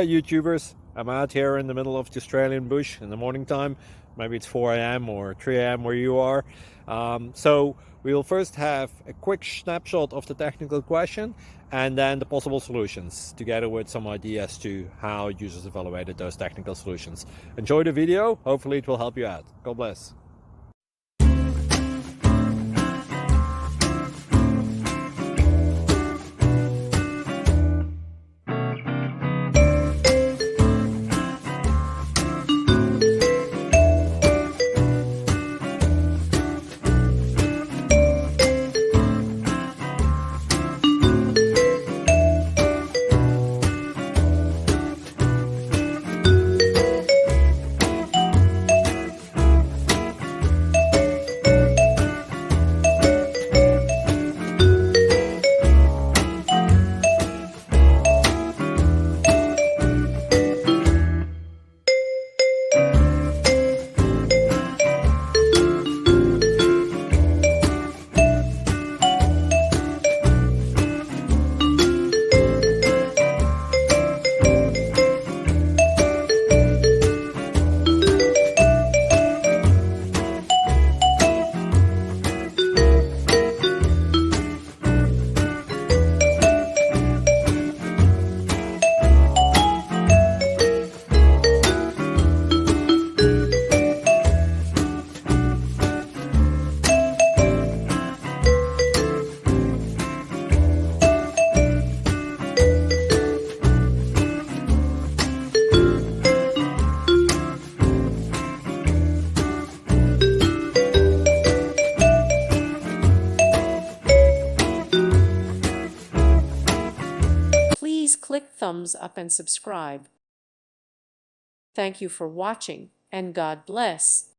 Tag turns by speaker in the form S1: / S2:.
S1: YouTubers. I'm out here in the middle of the Australian bush in the morning time. Maybe it's 4 a.m. or 3 a.m. where you are. So we will first have a quick snapshot of the technical question and then the possible solutions, together with some ideas to how users evaluated those technical solutions. Enjoy the video. Hopefully it will help you out. God bless.
S2: Please click thumbs up and subscribe. Thank you for watching, and God bless.